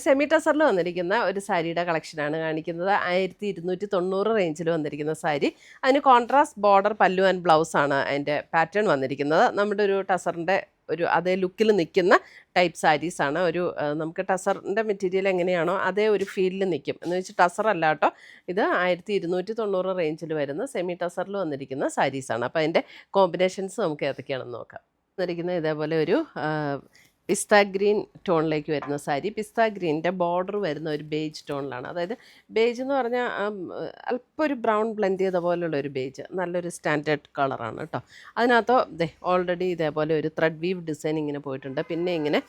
Semi ടസറിൽ വന്നിരിക്കുന്ന ഒരു സാരിയുടെ കളക്ഷനാണ് കാണിക്കുന്നത്. 1290 റേഞ്ചിൽ വന്നിരിക്കുന്ന സാരി. അതിന് കോൺട്രാസ്റ്റ് ബോർഡർ പല്ലു ആൻഡ് ബ്ലൗസ് ആണ് അതിൻ്റെ പാറ്റേൺ വന്നിരിക്കുന്നത്. നമ്മുടെ ഒരു ടസറിൻ്റെ ഒരു അതേ ലുക്കിൽ നിൽക്കുന്ന ടൈപ്പ് സാരീസാണ്. ഒരു നമുക്ക് ടസറിൻ്റെ മെറ്റീരിയൽ എങ്ങനെയാണോ അതേ ഒരു ഫീലിൽ നിൽക്കും എന്ന് വെച്ച് ടസർ അല്ല കേട്ടോ. ഇത് 1290 റേഞ്ചിൽ വരുന്ന സെമി ടസറിൽ വന്നിരിക്കുന്ന സാരീസാണ്. അപ്പോൾ അതിൻ്റെ കോമ്പിനേഷൻസ് നമുക്ക് ഏതൊക്കെയാണെന്ന് നോക്കാം. വന്നിരിക്കുന്നത് ഇതേപോലെ ഒരു പിസ്ത ഗ്രീൻ ടോണിലേക്ക് വരുന്ന സാരി. പിസ്ത ഗ്രീനിൻ്റെ ബോർഡർ വരുന്ന ഒരു ബേജ് ടോണിലാണ്. അതായത് ബേജ് എന്ന് പറഞ്ഞാൽ അല്പം ഒരു ബ്രൗൺ ബ്ലെൻഡ് ചെയ്ത പോലുള്ള ഒരു ബേജ്, നല്ലൊരു സ്റ്റാൻഡേർഡ് കളറാണ് കേട്ടോ. അതിനകത്ത് ഓൾറെഡി ഇതേപോലെ ഒരു ത്രെഡ് വീവ് ഡിസൈൻ ഇങ്ങനെ പോയിട്ടുണ്ട്. പിന്നെ ഇങ്ങനെ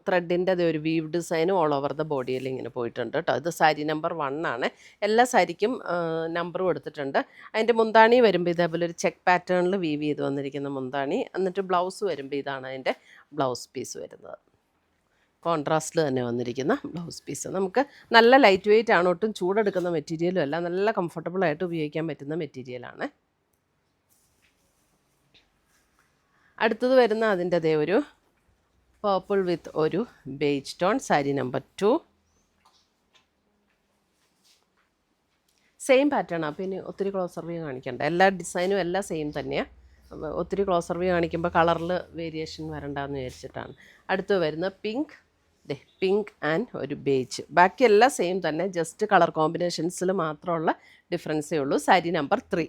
ത്രെഡിൻ്റെ ഒരു വീവ് ഡിസൈനും ഓൾ ഓവർ ദ ബോഡിയിൽ ഇങ്ങനെ പോയിട്ടുണ്ട് കേട്ടോ. ഇത് സാരി നമ്പർ 1 ആണ്. എല്ലാ സാരിക്കും നമ്പർ കൊടുത്തിട്ടുണ്ട്. അതിൻ്റെ മുന്താണി വരുമ്പോൾ ഇതേപോലെ ഒരു ചെക്ക് പാറ്റേണിൽ വീവ് ചെയ്ത് വന്നിരിക്കുന്ന മുന്താണി. എന്നിട്ട് ബ്ലൗസ് വരുമ്പോൾ ഇതാണ് അതിൻ്റെ ബ്ലൗസ് പീസ് വരുന്നത്. കോൺട്രാസ്റ്റിൽ തന്നെ വന്നിരിക്കുന്ന ബ്ലൗസ് പീസ്. നമുക്ക് നല്ല ലൈറ്റ് വെയിറ്റ് ആണ്, ഒട്ടും ചൂടെടുക്കുന്ന മെറ്റീരിയലും അല്ല, നല്ല കംഫർട്ടബിളായിട്ട് ഉപയോഗിക്കാൻ പറ്റുന്ന മെറ്റീരിയലാണ്. അടുത്തത് വരുന്ന അതിൻ്റെ അതേ ഒരു പർപ്പിൾ വിത്ത് ഒരു beige tone, sari number 2. Same pattern ആണ്. പിന്നെ ഒത്തിരി ക്ലോസർ വ്യൂ കാണിക്കണ്ട, എല്ലാ ഡിസൈനും എല്ലാം സെയിം തന്നെയാണ്. ഒത്തിരി ക്ലോസർ വ്യൂ കാണിക്കുമ്പോൾ കളറിൽ വേരിയേഷൻ വരണ്ടെന്ന് വിചാരിച്ചിട്ടാണ്. അടുത്ത് വരുന്ന പിങ്ക് ആൻഡ് ഒരു ബേജ്. ബാക്കിയെല്ലാം സെയിം തന്നെ, ജസ്റ്റ് കളർ കോമ്പിനേഷൻസിൽ മാത്രമുള്ള ഡിഫറൻസേ ഉള്ളൂ. സാരി നമ്പർ 3.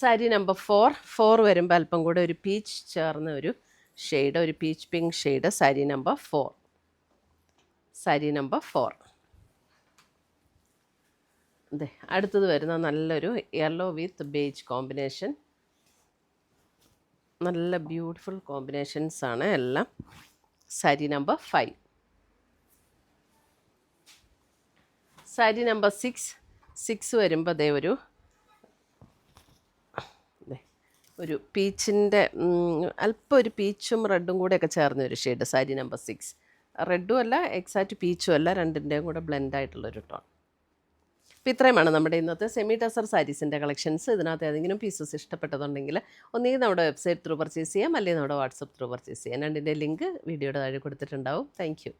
സാരി നമ്പർ 4 വരുമ്പോൾ അല്പം കൂടെ ഒരു പീച്ച് ചേർന്ന ഒരു ഷെയ്ഡ്, ഒരു peach pink shade. Sari number 4. Sari number 4. അടുത്തത് വരുന്ന നല്ലൊരു യെല്ലോ വിത്ത് ബേജ് കോമ്പിനേഷൻ. നല്ല ബ്യൂട്ടിഫുൾ കോമ്പിനേഷൻസ് ആണ് എല്ലാം. സാരി നമ്പർ 5. സാരി നമ്പർ 6 വരുമ്പോൾ ഒരു പീച്ചിൻ്റെ അല്പം ഒരു പീച്ചും റെഡും കൂടെയൊക്കെ ചേർന്ന ഒരു ഷെയ്ഡ്. സാരി നമ്പർ 6. റെഡും അല്ല എക്സാക്റ്റ് പീച്ചും അല്ല, രണ്ടിൻ്റെയും കൂടെ ബ്ലെൻഡായിട്ടുള്ളൊരു ടോൺ. അപ്പോൾ ഇത്രയുമാണ് നമ്മുടെ ഇന്നത്തെ സെമി ടസർ സാരീസിൻ്റെ കളക്ഷൻസ്. ഇതിനകത്ത് ഏതെങ്കിലും പീസസ് ഇഷ്ടപ്പെട്ടതുണ്ടെങ്കിൽ ഒന്നുകിൽ നമ്മുടെ വെബ്സൈറ്റ് ത്രൂ പർച്ചേസ് ചെയ്യാം, അല്ലെങ്കിൽ നമ്മുടെ വാട്സപ്പ് ത്രൂ പർച്ചേസ് ചെയ്യാം. രണ്ടിൻ്റെ ലിങ്ക് വീഡിയോയുടെ താഴെ കൊടുത്തിട്ടുണ്ടാവും. Thank U.